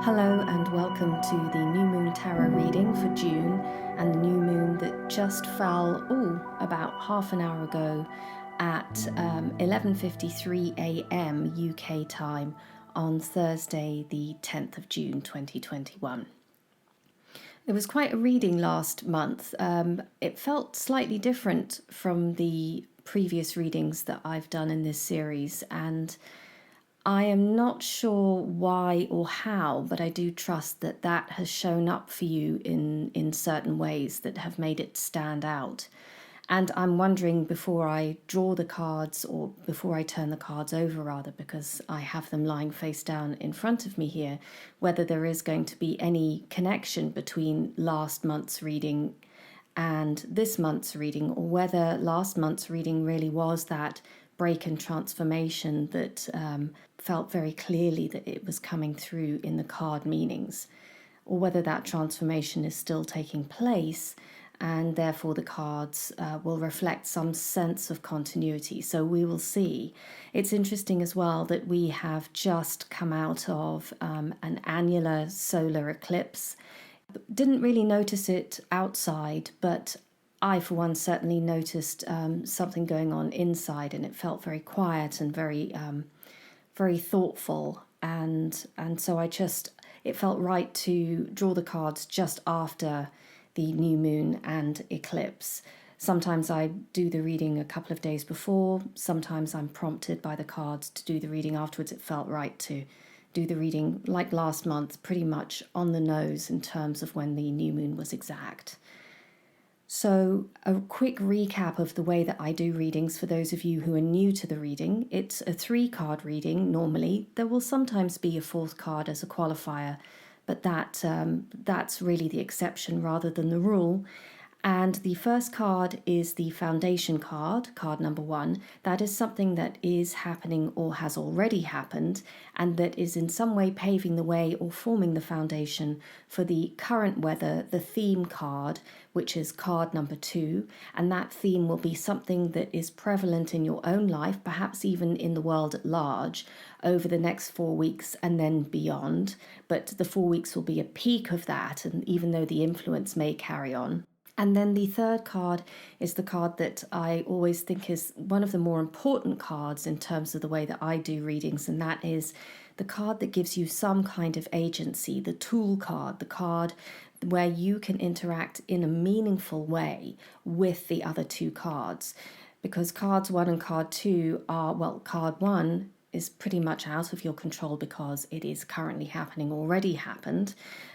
Hello and welcome to the New Moon Tarot reading for June and the new moon that just fell about half an hour ago at 11:53 a.m. UK time on Thursday the 10th of June 2021. It was quite a reading last month. It felt slightly different from the previous readings that I've done in this series, and I am not sure why or how, but I do trust that that has shown up for you in certain ways that have made it stand out. And I'm wondering, before I draw the cards, or before I turn the cards over rather, because I have them lying face down in front of me here, whether there is going to be any connection between last month's reading and this month's reading, or whether last month's reading really was that break and transformation that felt very clearly that it was coming through in the card meanings, or whether that transformation is still taking place and therefore the cards will reflect some sense of continuity. So we will see. It's interesting as well that we have just come out of an annular solar eclipse. Didn't really notice it outside, but I, for one, certainly noticed something going on inside, and it felt very quiet and very thoughtful. And so it felt right to draw the cards just after the new moon and eclipse. Sometimes I do the reading a couple of days before. Sometimes I'm prompted by the cards to do the reading afterwards. It felt right to do the reading, like last month, pretty much on the nose in terms of when the new moon was exact. So a quick recap of the way that I do readings for those of you who are new to the reading. It's a 3-card reading normally. There will sometimes be a 4th card as a qualifier, but that's really the exception rather than the rule. And the first card is the foundation card, card number 1. That is something that is happening or has already happened, and that is in some way paving the way or forming the foundation for the current weather, the theme card, which is card number 2. And that theme will be something that is prevalent in your own life, perhaps even in the world at large, over the next 4 weeks and then beyond. But the 4 weeks will be a peak of that, and even though the influence may carry on. And then the third card is the card that I always think is one of the more important cards in terms of the way that I do readings, and that is the card that gives you some kind of agency, the tool card, the card where you can interact in a meaningful way with the other 2 cards. Because cards 1 and card 2 card 1 is pretty much out of your control because it is currently happening, already happened.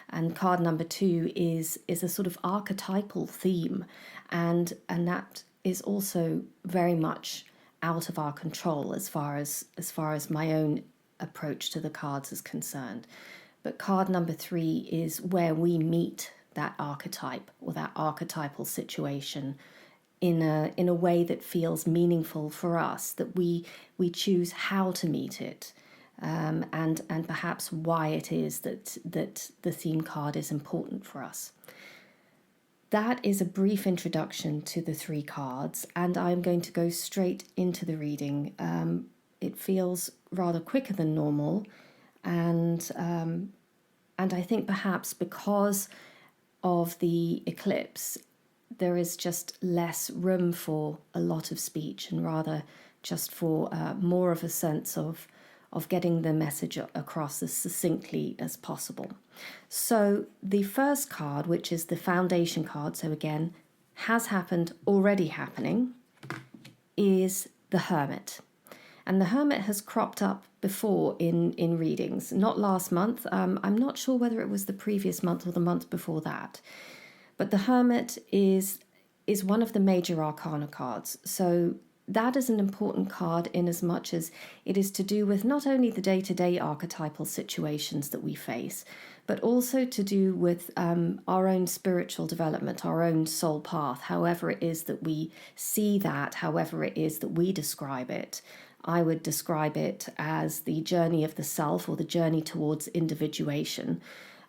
And card number 2 is a sort of archetypal theme, and that is also very much out of our control as far as my own approach to the cards is concerned. But card number 3 is where we meet that archetype or that archetypal situation in a way that feels meaningful for us, that we choose how to meet it, and perhaps why it is that the theme card is important for us. That is a brief introduction to the 3 cards, and I'm going to go straight into the reading. It feels rather quicker than normal, and I think perhaps because of the eclipse, there is just less room for a lot of speech, and rather just for more of a sense of getting the message across as succinctly as possible. So the first card, which is the foundation card, so again, has happened, already happening, is the Hermit. And the Hermit has cropped up before in readings, not last month. I'm not sure whether it was the previous month or the month before that. But the Hermit is one of the major arcana cards. So that is an important card in as much as it is to do with not only the day-to-day archetypal situations that we face, but also to do with our own spiritual development, our own soul path, however it is that we see that, however it is that we describe it. I would describe it as the journey of the self, or the journey towards individuation,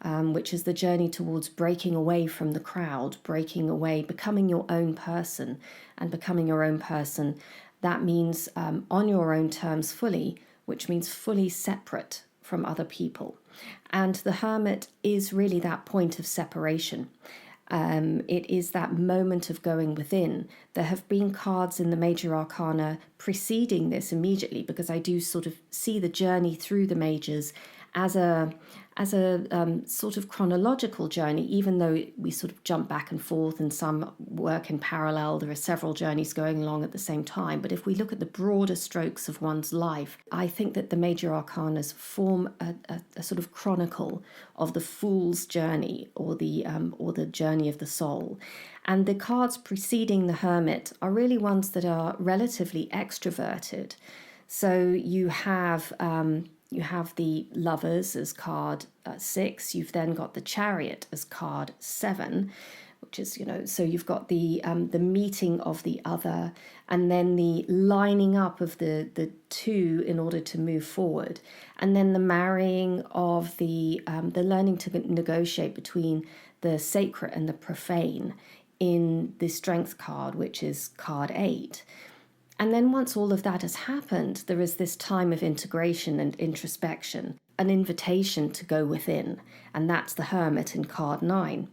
which is the journey towards breaking away from the crowd, breaking away, becoming your own person. And becoming your own person, that means on your own terms fully, which means fully separate from other people. And the Hermit is really that point of separation. It is that moment of going within. There have been cards in the major arcana preceding this immediately, because I do sort of see the journey through the majors as a sort of chronological journey, even though we sort of jump back and forth and some work in parallel. There are several journeys going along at the same time. But if we look at the broader strokes of one's life, I think that the major arcanas form a sort of chronicle of the fool's journey, or the journey of the soul. And the cards preceding the Hermit are really ones that are relatively extroverted. So you have the Lovers as card 6. You've then got the Chariot as card 7, which is, so you've got the meeting of the other, and then the lining up of the two in order to move forward, and then the marrying of the learning to negotiate between the sacred and the profane in the Strength card, which is card 8. And then once all of that has happened, there is this time of integration and introspection, an invitation to go within, and that's the Hermit in card 9.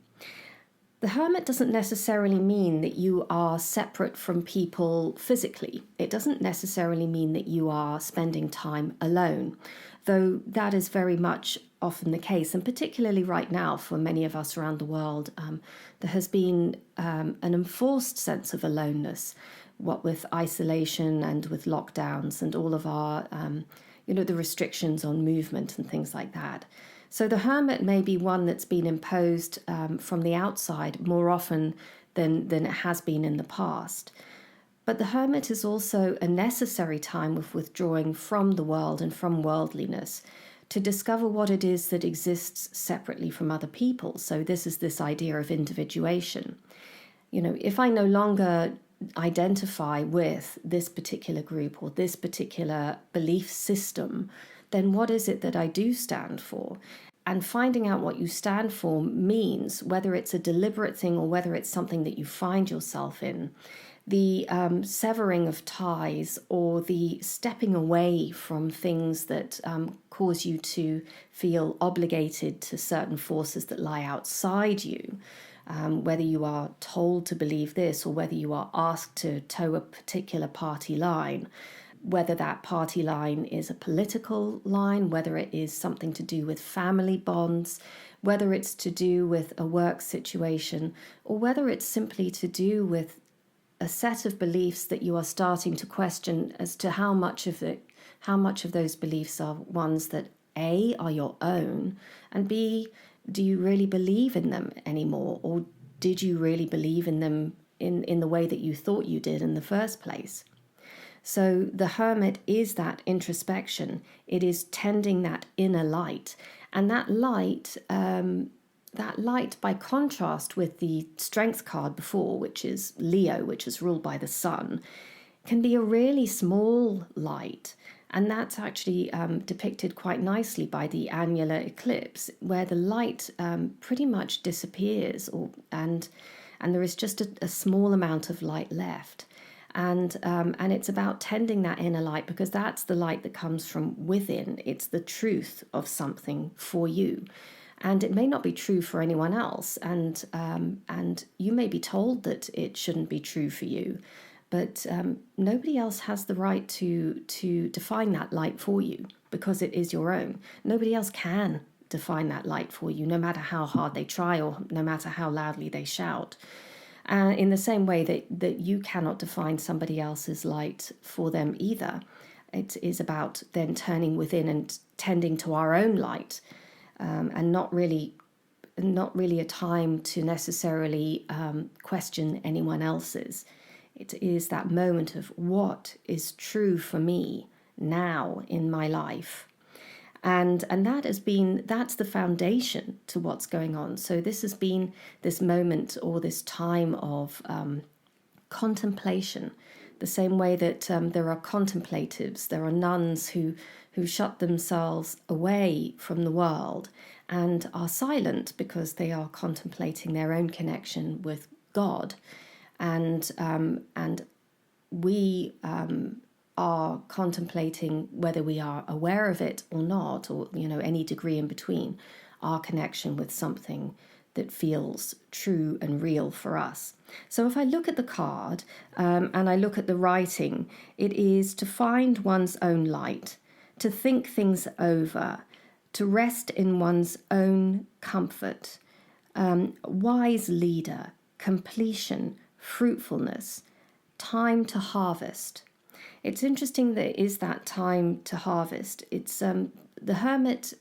The Hermit doesn't necessarily mean that you are separate from people physically. It doesn't necessarily mean that you are spending time alone, though that is very much often the case, and particularly right now for many of us around the world, there has been an enforced sense of aloneness, what with isolation and with lockdowns and all of our, the restrictions on movement and things like that. So the Hermit may be one that's been imposed from the outside more often than it has been in the past. But the Hermit is also a necessary time of withdrawing from the world and from worldliness to discover what it is that exists separately from other people. So this is this idea of individuation. If I no longer identify with this particular group or this particular belief system, then what is it that I do stand for? And finding out what you stand for means, whether it's a deliberate thing or whether it's something that you find yourself in, the severing of ties or the stepping away from things that cause you to feel obligated to certain forces that lie outside you. Whether you are told to believe this or whether you are asked to toe a particular party line, whether that party line is a political line, whether it is something to do with family bonds, whether it's to do with a work situation, or whether it's simply to do with a set of beliefs that you are starting to question as to how much of those beliefs are ones that A, are your own, and B, do you really believe in them anymore? Or did you really believe in them in the way that you thought you did in the first place? So the Hermit is that introspection. It is tending that inner light. And that light, by contrast with the Strength card before, which is Leo, which is ruled by the sun, can be a really small light. And that's actually depicted quite nicely by the annular eclipse, where the light pretty much disappears, and there is just a small amount of light left. And it's about tending that inner light, because that's the light that comes from within. It's the truth of something for you. And it may not be true for anyone else. And you may be told that it shouldn't be true for you. But nobody else has the right to define that light for you, because it is your own. Nobody else can define that light for you, no matter how hard they try or no matter how loudly they shout. In the same way that you cannot define somebody else's light for them either. It is about then turning within and tending to our own light, and not really a time to necessarily question anyone else's. It is that moment of what is true for me now in my life. And that's the foundation to what's going on. So this has been this moment or this time of contemplation, the same way that there are contemplatives, there are nuns who shut themselves away from the world and are silent because they are contemplating their own connection with God. And we are contemplating whether we are aware of it or not, or any degree in between, our connection with something that feels true and real for us. So if I look at the card and I look at the writing, it is to find one's own light, to think things over, to rest in one's own comfort, wise leader, completion, fruitfulness, time to harvest. It's interesting that it is that time to harvest. It's the Hermit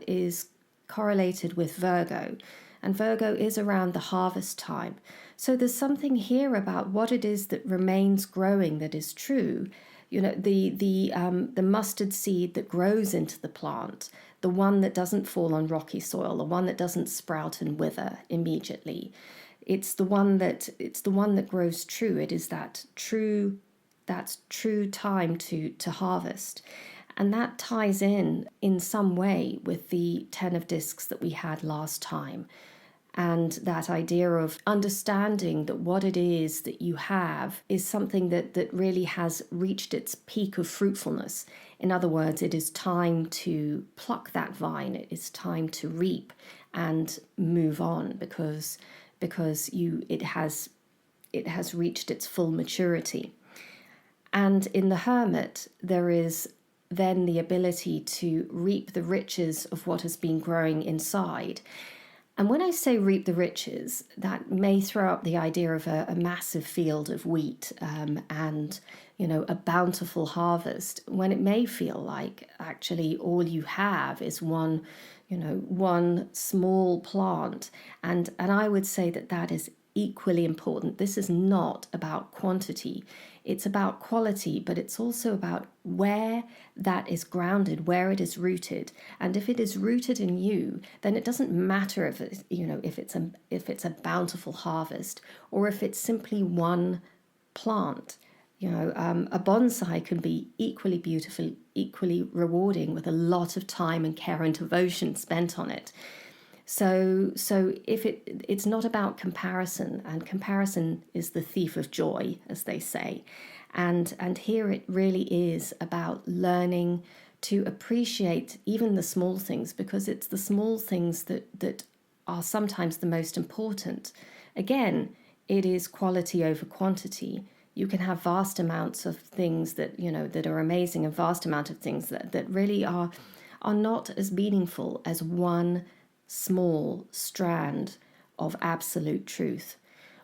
is correlated with Virgo, and Virgo is around the harvest time. So there's something here about what it is that remains growing that is true. The mustard seed that grows into the plant, the one that doesn't fall on rocky soil, the one that doesn't sprout and wither immediately. It's the one that grows true. It is that true time to harvest. And that ties in some way with the 10 of discs that we had last time. And that idea of understanding that what it is that you have is something that really has reached its peak of fruitfulness. In other words, it is time to pluck that vine. It is time to reap and move on because it has reached its full maturity. And in the Hermit, there is then the ability to reap the riches of what has been growing inside. And when I say reap the riches, that may throw up the idea of a massive field of wheat and a bountiful harvest, when it may feel like actually all you have is one small plant. And I would say that is equally important. This is not about quantity. It's about quality, but it's also about where that is grounded, where it is rooted. And if it is rooted in you, then it doesn't matter if it's a bountiful harvest or if it's simply one plant. A bonsai can be equally beautiful, equally rewarding, with a lot of time and care and devotion spent on it. So if it's not about comparison, and comparison is the thief of joy, as they say, and here it really is about learning to appreciate even the small things, because it's the small things that are sometimes the most important. Again, it is quality over quantity. You can have vast amounts of things that are amazing, and vast amount of things that really are not as meaningful as one small strand of absolute truth,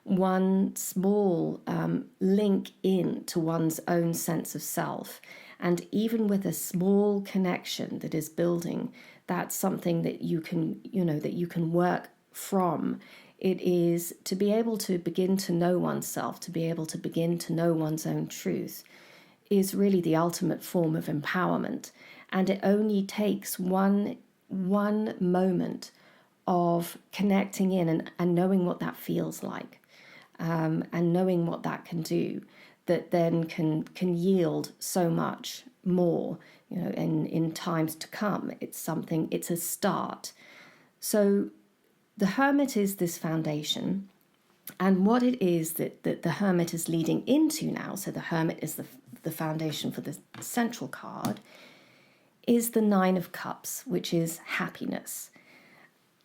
one small link in to one's own sense of self. And even with a small connection that is building, that's something that you can work from. It is to be able to begin to know oneself, to be able to begin to know one's own truth, is really the ultimate form of empowerment. And it only takes one moment of connecting in and knowing what that feels like, and knowing what that can do, that then can yield so much more, in times to come. It's a start. So the Hermit is this foundation, and what it is that the Hermit is leading into now, so the Hermit is the foundation for the central card, is the 9 of Cups, which is happiness.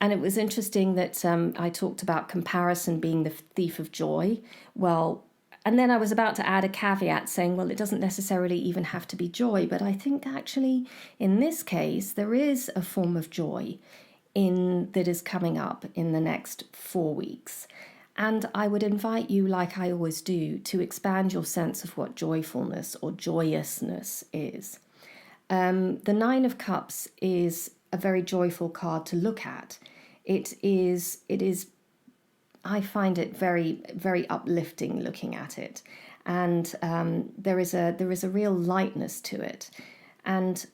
And it was interesting that I talked about comparison being the thief of joy. Well, and then I was about to add a caveat saying, well, it doesn't necessarily even have to be joy. But I think actually in this case, there is a form of joy that is coming up in the next 4 weeks. And I would invite you, like I always do, to expand your sense of what joyfulness or joyousness is. The 9 of Cups is a very joyful card to look at. It is. I find it very, very uplifting looking at it, and there is a real lightness to it. And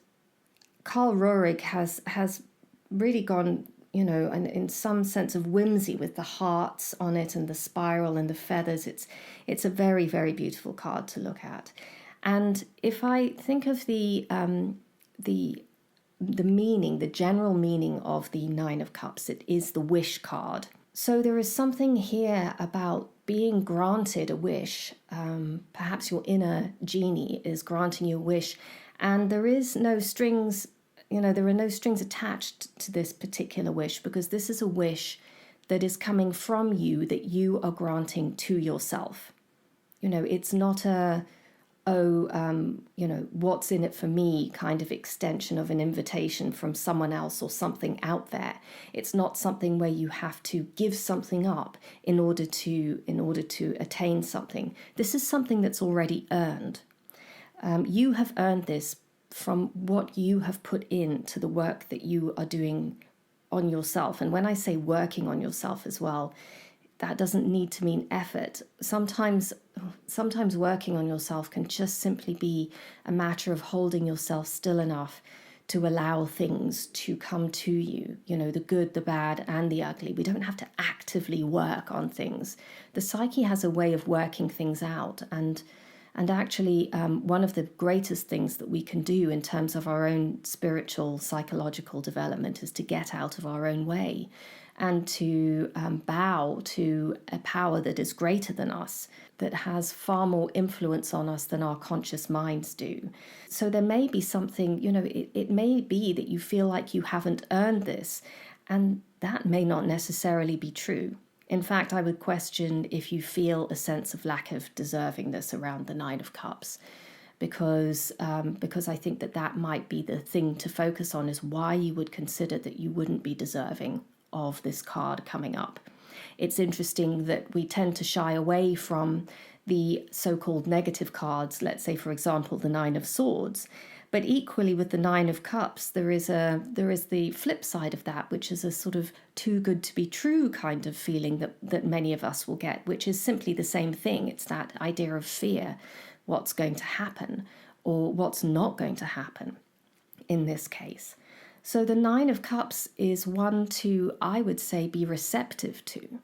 Röhrig has really gone, in some sense of whimsy with the hearts on it and the spiral and the feathers. It's a very, very beautiful card to look at. And if I think of the meaning, the general meaning of the 9 of Cups, it is the wish card. So there is something here about being granted a wish. Perhaps your inner genie is granting you a wish, and there is no strings, there are no strings attached to this particular wish, because this is a wish that is coming from you that you are granting to yourself. It's not what's in it for me kind of extension of an invitation from someone else or something out there. It's not something where you have to give something up in order to attain something. This is something that's already earned. You have earned this from what you have put into the work that you are doing on yourself. And when I say working on yourself as well, that doesn't need to mean effort. Sometimes working on yourself can just simply be a matter of holding yourself still enough to allow things to come to you, the good, the bad, and the ugly. We don't have to actively work on things. The psyche has a way of working things out. And actually, one of the greatest things that we can do in terms of our own spiritual, psychological development is to get out of our own way and to bow to a power that is greater than us, that has far more influence on us than our conscious minds do. So there may be something, it may be that you feel like you haven't earned this, and that may not necessarily be true. In fact, I would question if you feel a sense of lack of deservingness around the Nine of Cups, because I think that might be the thing to focus on, is why you would consider that you wouldn't be deserving of this card coming up. It's interesting that we tend to shy away from the so-called negative cards, let's say, for example, the Nine of Swords. But equally with the Nine of Cups, there is the flip side of that, which is a sort of too good to be true kind of feeling that many of us will get, which is simply the same thing. It's that idea of fear, what's going to happen or what's not going to happen in this case. So the Nine of Cups is one to, I would say, be receptive to.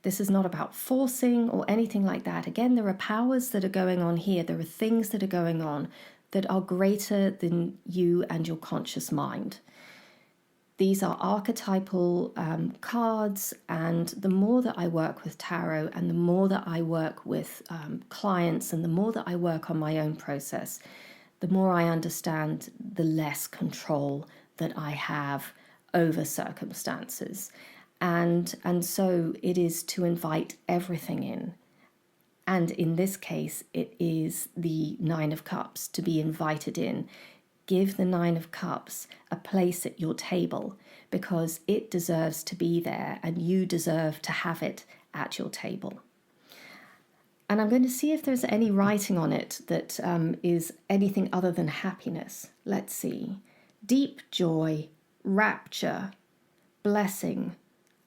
This is not about forcing or anything like that. Again, there are powers that are going on here. There are things that are going on that are greater than you and your conscious mind. These are archetypal cards, and the more that I work with tarot and the more that I work with clients and the more that I work on my own process, the more I understand the less control that I have over circumstances. And so it is to invite everything in. And in this case, it is the Nine of Cups to be invited in. Give the Nine of Cups a place at your table, because it deserves to be there and you deserve to have it at your table. And I'm going to see if there's any writing on it that is anything other than happiness. Let's see. Deep joy, rapture, blessing,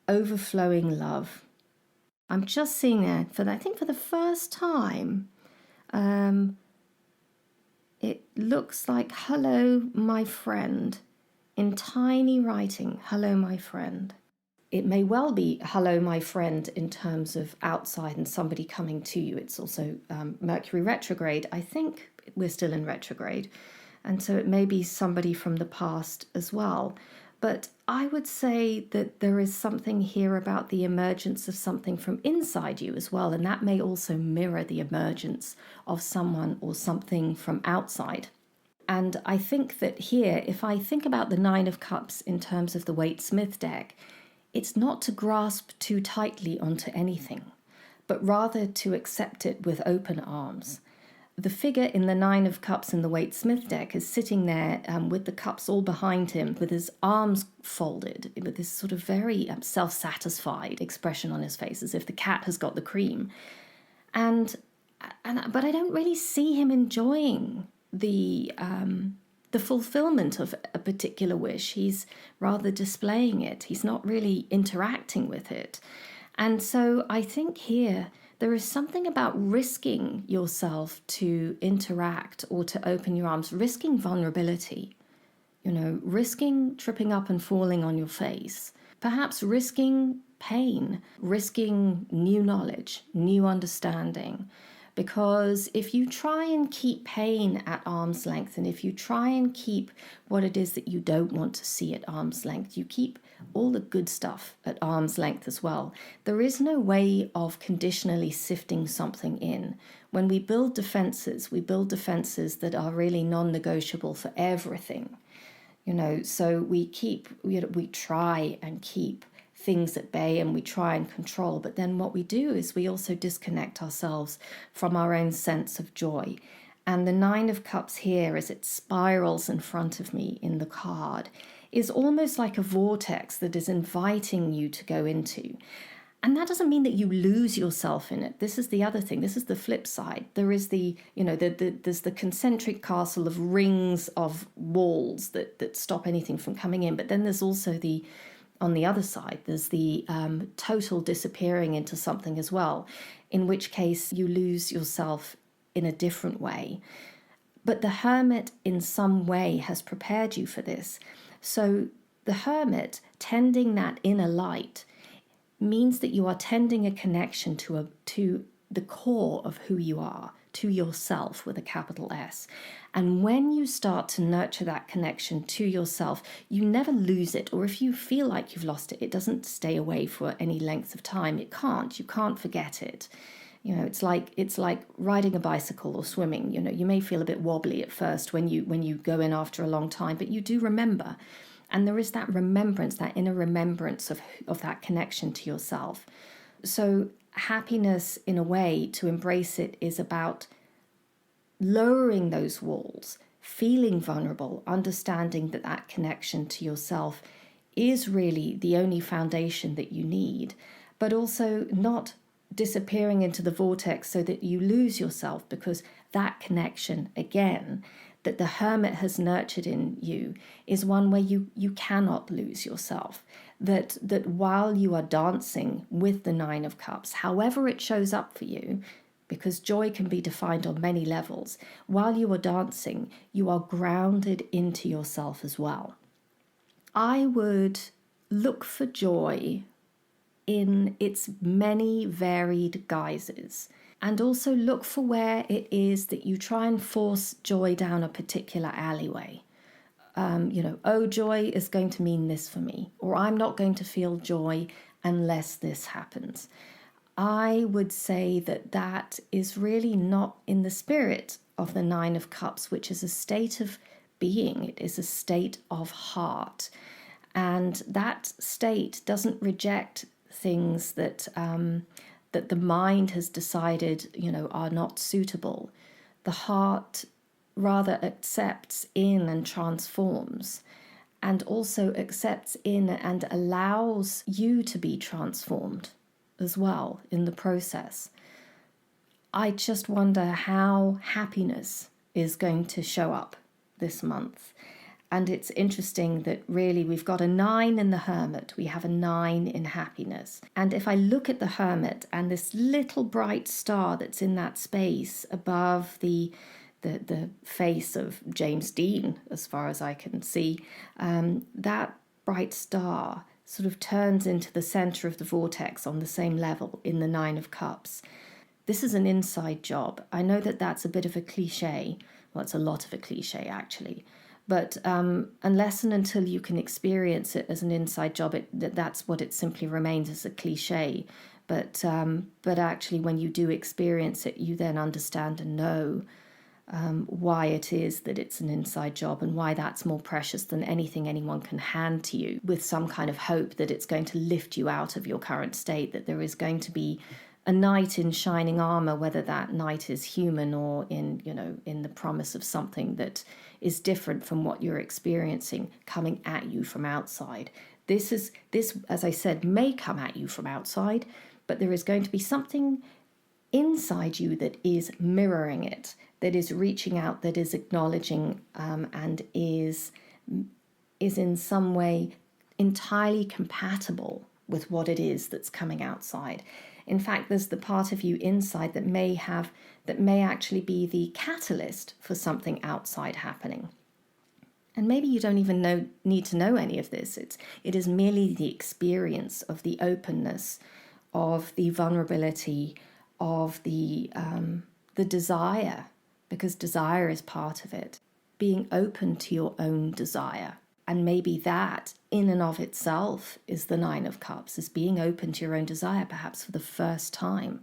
overflowing love. I'm just seeing there, for the first time, it looks like hello, my friend, in tiny writing, hello, my friend. It may well be hello, my friend, in terms of outside and somebody coming to you. It's also Mercury retrograde. I think we're still in retrograde. And so it may be somebody from the past as well. But I would say that there is something here about the emergence of something from inside you as well. And that may also mirror the emergence of someone or something from outside. And I think that here, if I think about the Nine of Cups in terms of the Waite-Smith deck, it's not to grasp too tightly onto anything, but rather to accept it with open arms. The figure in the Nine of Cups in the Waite-Smith deck is sitting there with the cups all behind him, with his arms folded, with this sort of very self-satisfied expression on his face, as if the cat has got the cream. But I don't really see him enjoying the fulfillment of a particular wish. He's rather displaying it. He's not really interacting with it. And so I think here, there is something about risking yourself to interact or to open your arms, risking vulnerability, risking tripping up and falling on your face, perhaps risking pain, risking new knowledge, new understanding. Because if you try and keep pain at arm's length, and if you try and keep what it is that you don't want to see at arm's length, you keep all the good stuff at arm's length as well. There is no way of conditionally sifting something in. When we build defenses that are really non-negotiable for everything. So we try and keep things at bay, and we try and control, but then what we do is we also disconnect ourselves from our own sense of joy. And the Nine of Cups here, as it spirals in front of me in the card, is almost like a vortex that is inviting you to go into. And that doesn't mean that you lose yourself in it. This is the other thing. This is the flip side. There is there's the concentric castle of rings of walls that stop anything from coming in. But then there's also on the other side, there's the total disappearing into something as well, in which case you lose yourself in a different way. But the Hermit in some way has prepared you for this. So the Hermit tending that inner light means that you are tending a connection to the core of who you are, to yourself with a capital S. And when you start to nurture that connection to yourself, you never lose it. Or if you feel like you've lost it, it doesn't stay away for any length of time. It can't. You can't forget it. It's like riding a bicycle or swimming. You may feel a bit wobbly at first when you go in after a long time, but you do remember. And there is that remembrance, that inner remembrance of that connection to yourself. So happiness, in a way, to embrace it, is about lowering those walls, feeling vulnerable, understanding that connection to yourself is really the only foundation that you need, but also not disappearing into the vortex so that you lose yourself, because that connection, again, that the Hermit has nurtured in you is one where you cannot lose yourself. That while you are dancing with the Nine of Cups, however it shows up for you, because joy can be defined on many levels, while you are dancing, you are grounded into yourself as well. I would look for joy in its many varied guises. And also look for where it is that you try and force joy down a particular alleyway. Joy is going to mean this for me, or I'm not going to feel joy unless this happens. I would say that is really not in the spirit of the Nine of Cups, which is a state of being. It is a state of heart. And that state doesn't reject things that the mind has decided, are not suitable. The heart rather accepts in and transforms, and also accepts in and allows you to be transformed as well in the process. I just wonder how happiness is going to show up this month. And it's interesting that really we've got a 9 in the Hermit, we have a 9 in happiness. And if I look at the Hermit and this little bright star that's in that space above the face of James Dean, as far as I can see, that bright star sort of turns into the center of the vortex on the same level in the Nine of Cups. This is an inside job. I know that that's a bit of a cliche. Well, it's a lot of a cliche, actually. But unless and until you can experience it as an inside job, that's what it simply remains, as a cliche. But actually, when you do experience it, you then understand and know why it is that it's an inside job, and why that's more precious than anything anyone can hand to you, with some kind of hope that it's going to lift you out of your current state, that there is going to be a knight in shining armor, whether that knight is human or in the promise of something that is different from what you're experiencing, coming at you from outside. This, as I said, may come at you from outside, but there is going to be something inside you that is mirroring it, that is reaching out, that is acknowledging, and is in some way entirely compatible with what it is that's coming outside. In fact, there's the part of you inside that may actually be the catalyst for something outside happening. And maybe you don't even need to know any of this. It is merely the experience of the openness, of the vulnerability, of the desire, because desire is part of it. Being open to your own desire. And maybe that in and of itself is the Nine of Cups, is being open to your own desire, perhaps for the first time,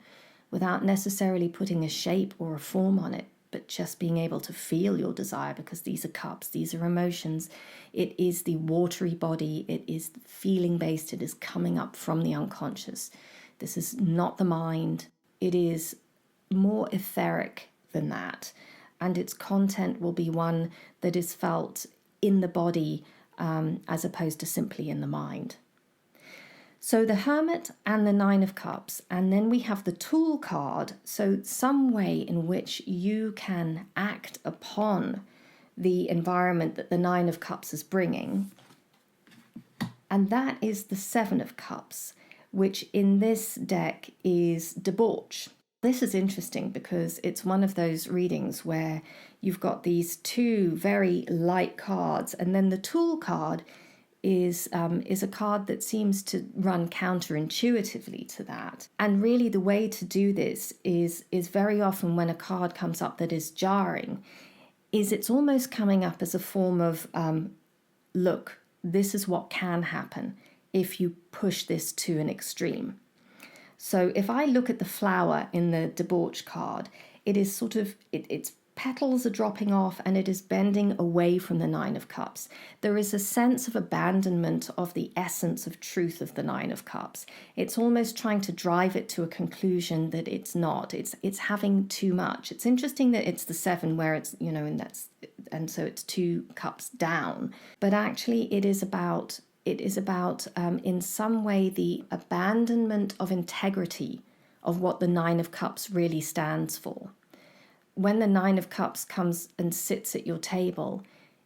without necessarily putting a shape or a form on it, but just being able to feel your desire, because these are cups, these are emotions. It is the watery body, it is feeling based, it is coming up from the unconscious. This is not the mind, it is more etheric than that. And its content will be one that is felt in the body as opposed to simply in the mind. So the Hermit and the Nine of Cups, and then we have the Tool card, so some way in which you can act upon the environment that the Nine of Cups is bringing. And that is the Seven of Cups, which in this deck is debauch. This is interesting because it's one of those readings where you've got these two very light cards, and then the Tool card is a card that seems to run counterintuitively to that. And really the way to do this is very often when a card comes up that is jarring, is it's almost coming up as a form of, look, this is what can happen if you push this to an extreme. So if I look at the flower in the debauch card, it is sort of, its petals are dropping off and it is bending away from the Nine of Cups. There is a sense of abandonment of the essence of truth of the Nine of Cups. It's almost trying to drive it to a conclusion that it's not. It's having too much. It's interesting that it's the Seven where it's, and so it's 2 cups down. But actually it is about in some way the abandonment of integrity of what the Nine of Cups really stands for. When the Nine of Cups comes and sits at your table,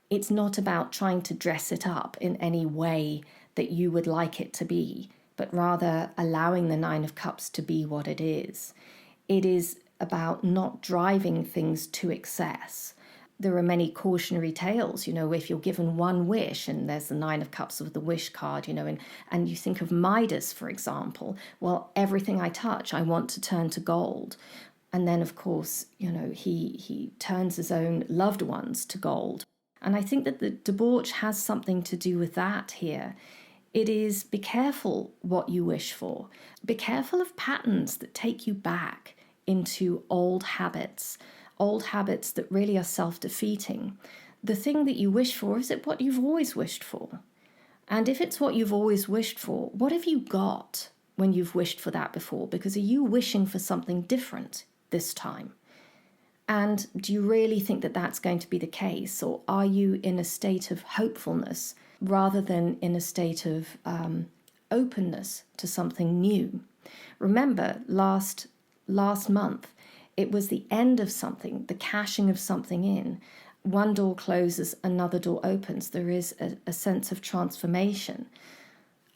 it's not about trying to dress it up in any way that you would like it to be, but rather allowing the Nine of Cups to be what it is. It is about not driving things to excess. There are many cautionary tales, if you're given one wish, and there's the Nine of Cups with the wish card, and you think of Midas, for example. Well, everything I touch, I want to turn to gold. And then, of course, he turns his own loved ones to gold. And I think that the debauch has something to do with that here. It is, be careful what you wish for. Be careful of patterns that take you back into old habits that really are self-defeating. The thing that you wish for, is it what you've always wished for? And if it's what you've always wished for, what have you got when you've wished for that before? Because are you wishing for something different this time? And do you really think that that's going to be the case? Or are you in a state of hopefulness rather than in a state of openness to something new? Remember, last month, it was the end of something, the cashing of something in. One door closes, another door opens. There is a sense of transformation.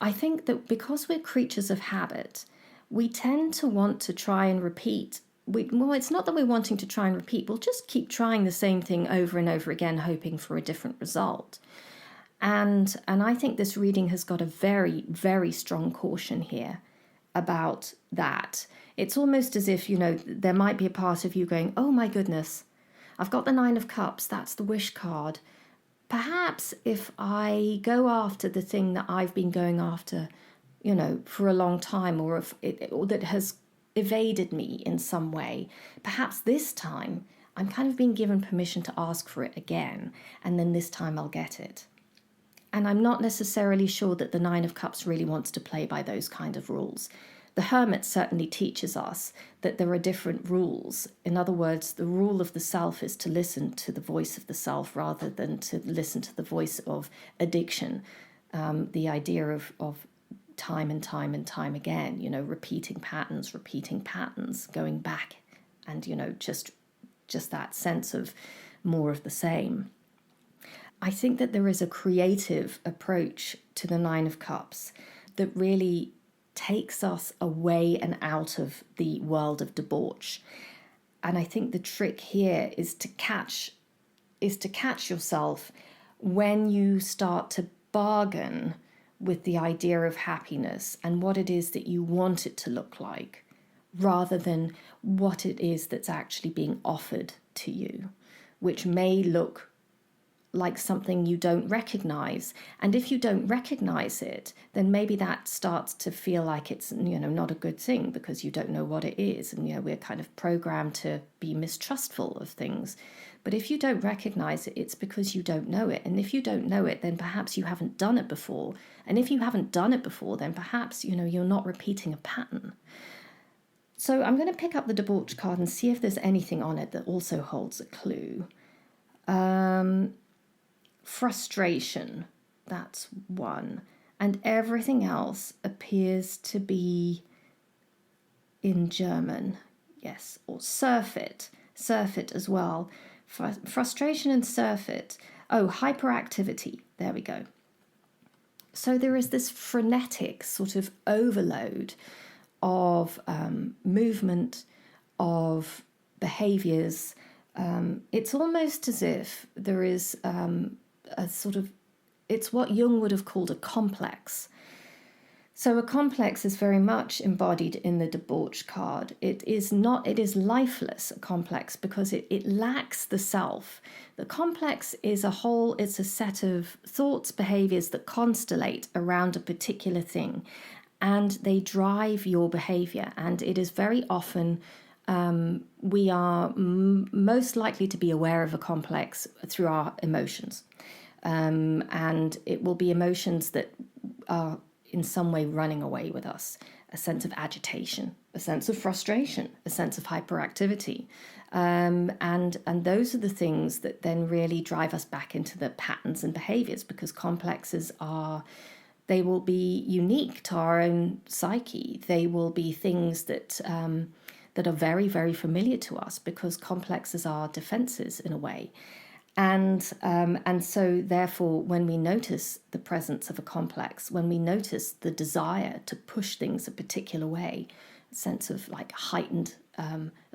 I think that because we're creatures of habit, we tend to want to try and repeat. It's not that we're wanting to try and repeat. We'll just keep trying the same thing over and over again, hoping for a different result. And I think this reading has got a very, very strong caution here about that. It's almost as if, there might be a part of you going, oh my goodness, I've got the Nine of Cups, that's the wish card. Perhaps if I go after the thing that I've been going after, for a long time, or that has evaded me in some way, perhaps this time I'm kind of being given permission to ask for it again, and then this time I'll get it. And I'm not necessarily sure that the Nine of Cups really wants to play by those kind of rules. The Hermit certainly teaches us that there are different rules. In other words, the rule of the self is to listen to the voice of the self rather than to listen to the voice of addiction. The idea of time and time and time again, repeating patterns, going back, and, just that sense of more of the same. I think that there is a creative approach to the Nine of Cups that really takes us away and out of the world of debauch. And I think the trick here is to catch yourself when you start to bargain with the idea of happiness and what it is that you want it to look like, rather than what it is that's actually being offered to you, which may look like something you don't recognize. And if you don't recognize it, then maybe that starts to feel like it's, not a good thing because you don't know what it is. And, we're kind of programmed to be mistrustful of things. But if you don't recognize it, it's because you don't know it. And if you don't know it, then perhaps you haven't done it before. And if you haven't done it before, then perhaps, you're not repeating a pattern. So I'm going to pick up the debauch card and see if there's anything on it that also holds a clue. Frustration, that's one. And everything else appears to be in German. Yes, or surfeit as well. Frustration and surfeit. Oh, hyperactivity. There we go. So there is this frenetic sort of overload of movement, of behaviors. It's almost as if there is a sort of, it's what Jung would have called a complex. So a complex is very much embodied in the debauch card. It is lifeless, a complex, because it lacks the self. The complex is it's a set of thoughts, behaviors that constellate around a particular thing, and they drive your behavior. And it is very often, we are most likely to be aware of a complex through our emotions. And it will be emotions that are in some way running away with us. A sense of agitation, a sense of frustration, a sense of hyperactivity. And those are the things that then really drive us back into the patterns and behaviors, because complexes they will be unique to our own psyche. They will be things that are very, very familiar to us, because complexes are defenses in a way. And so therefore, when we notice the presence of a complex, when we notice the desire to push things a particular way, a sense of like heightened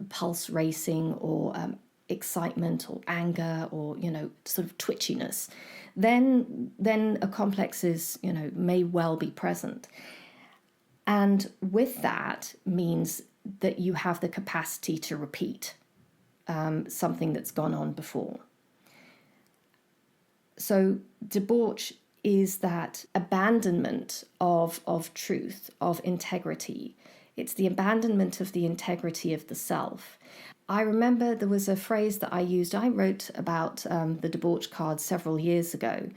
pulse racing, or excitement or anger, or sort of twitchiness, then a complex is may well be present. And with that means that you have the capacity to repeat something that's gone on before. So debauch is that abandonment of truth, of integrity. It's the abandonment of the integrity of the self. I remember there was a phrase that I used. I wrote about the debauch card several years ago,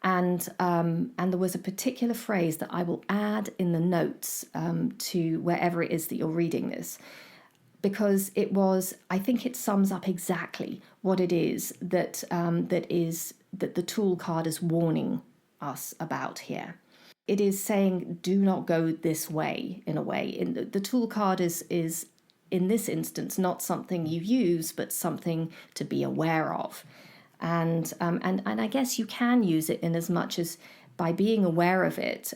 and there was a particular phrase that I will add in the notes to wherever it is that you're reading this, because I think it sums up exactly what it is that the tool card is warning us about here. It is saying, do not go this way, in a way. The tool card is in this instance not something you use, but something to be aware of. And I guess you can use it in as much as, by being aware of it,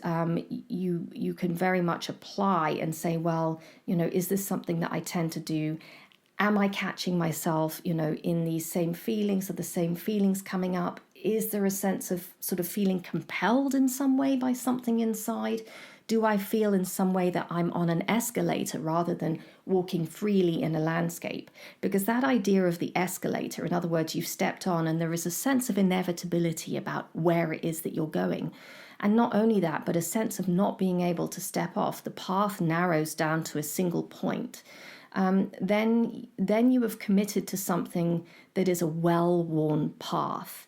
you can very much apply and say, well, is this something that I tend to do? Am I catching myself, in these same feelings? Are the same feelings coming up? Is there a sense of sort of feeling compelled in some way by something inside? Do I feel in some way that I'm on an escalator rather than walking freely in a landscape? Because that idea of the escalator, in other words, you've stepped on and there is a sense of inevitability about where it is that you're going. And not only that, but a sense of not being able to step off. The path narrows down to a single point. Then you have committed to something that is a well-worn path.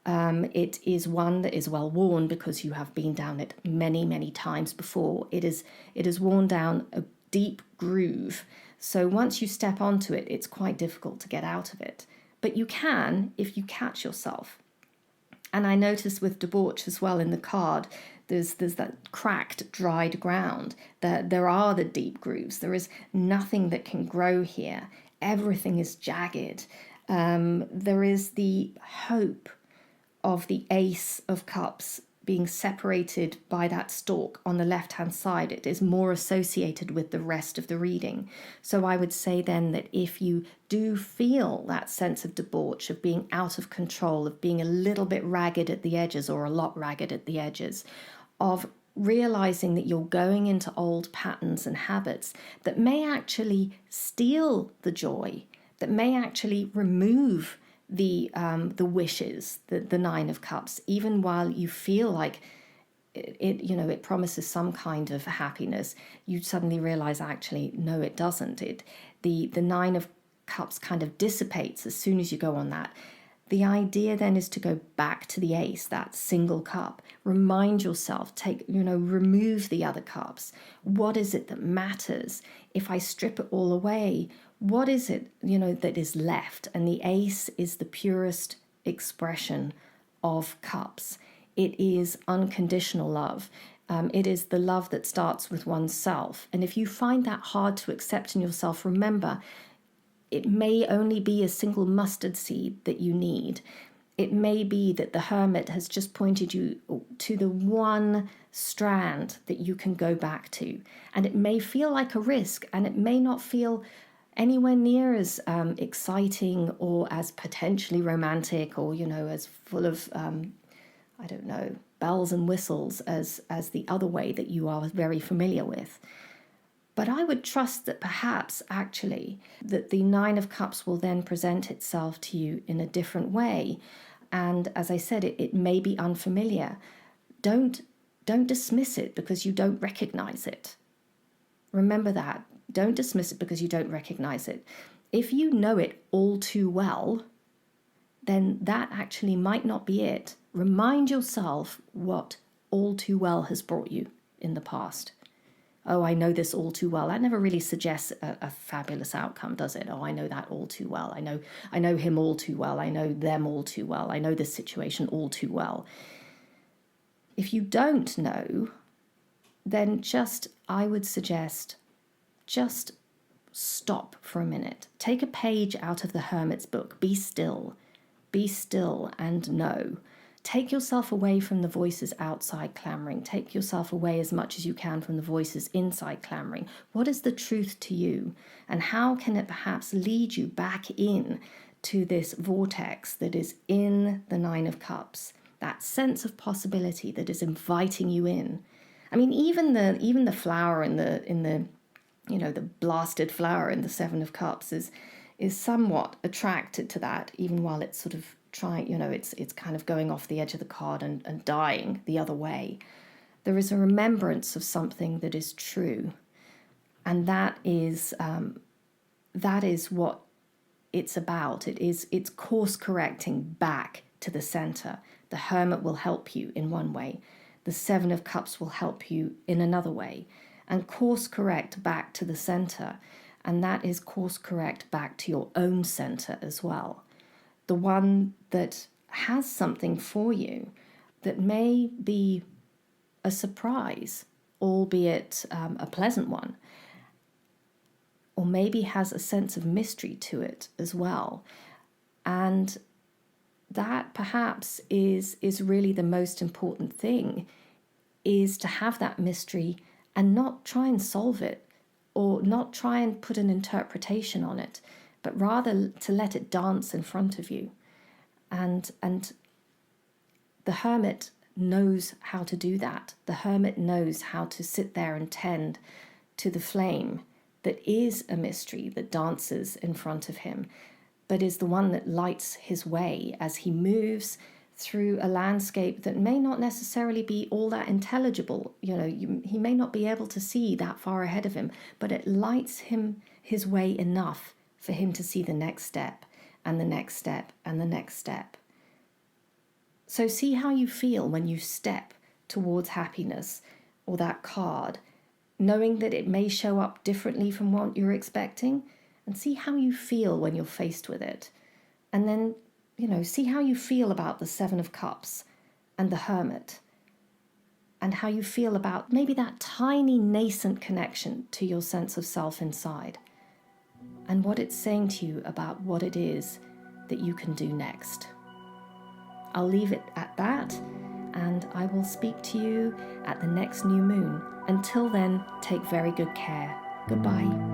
It is one that is well worn because you have been down it many, many times before. It is worn down a deep groove. So once you step onto it, it's quite difficult to get out of it. But you can if you catch yourself. And I noticed with debauch as well in the card, there's that cracked, dried ground. There are the deep grooves. There is nothing that can grow here. Everything is jagged. There is the hope of the Ace of Cups being separated by that stalk on the left-hand side. It is more associated with the rest of the reading. So I would say then that if you do feel that sense of debauch, of being out of control, of being a little bit ragged at the edges or a lot ragged at the edges, of realizing that you're going into old patterns and habits that may actually steal the joy, that may actually remove the wishes, the Nine of Cups, even while you feel like it promises some kind of happiness, you suddenly realize actually no, it doesn't. The Nine of Cups kind of dissipates as soon as you go on that. The idea then is to go back to the ace, that single cup. Remind yourself, remove the other cups. What is it that matters? If I strip it all away, what is it, that is left? And the ace is the purest expression of cups. It is unconditional love. It is the love that starts with oneself. And if you find that hard to accept in yourself, remember, it may only be a single mustard seed that you need. It may be that the hermit has just pointed you to the one strand that you can go back to. And it may feel like a risk, and it may not feel anywhere near as exciting or as potentially romantic or, as full of, bells and whistles as the other way that you are very familiar with. But I would trust that perhaps actually that the Nine of Cups will then present itself to you in a different way. And as I said, it may be unfamiliar. Don't dismiss it because you don't recognize it. Remember that. Don't dismiss it because you don't recognize it. If you know it all too well, then that actually might not be it. Remind yourself what all too well has brought you in the past. Oh, I know this all too well. That never really suggests a fabulous outcome, does it? Oh, I know that all too well. I know him all too well. I know them all too well. I know this situation all too well. If you don't know, then I would suggest, just stop for a minute. Take a page out of the Hermit's book. Be still. Be still and know. Take yourself away from the voices outside clamoring. Take yourself away as much as you can from the voices inside clamoring. What is the truth to you? And how can it perhaps lead you back in to this vortex that is in the Nine of Cups? That sense of possibility that is inviting you in. I mean, even the flower in the blasted flower in the Seven of Cups is somewhat attracted to that, even while it's sort of trying, it's kind of going off the edge of the card and dying the other way. There is a remembrance of something that is true, and that is what it's about. It's course correcting back to the center. The Hermit will help you in one way. The Seven of Cups will help you in another way, and course correct back to the center. And that is course correct back to your own center as well. The one that has something for you that may be a surprise, albeit a pleasant one, or maybe has a sense of mystery to it as well. And that perhaps is really the most important thing, is to have that mystery and not try and solve it or not try and put an interpretation on it, but rather to let it dance in front of you. And the Hermit knows how to do that. The Hermit knows how to sit there and tend to the flame that is a mystery that dances in front of him, but is the one that lights his way as he moves through a landscape that may not necessarily be all that intelligible. He may not be able to see that far ahead of him, but it lights his way enough for him to see the next step and the next step and the next step. So see how you feel when you step towards happiness or that card, knowing that it may show up differently from what you're expecting, and see how you feel when you're faced with it. And then, see how you feel about the Seven of Cups and the Hermit, and how you feel about maybe that tiny nascent connection to your sense of self inside, and what it's saying to you about what it is that you can do next. I'll leave it at that, and I will speak to you at the next new moon. Until then, take very good care. Goodbye.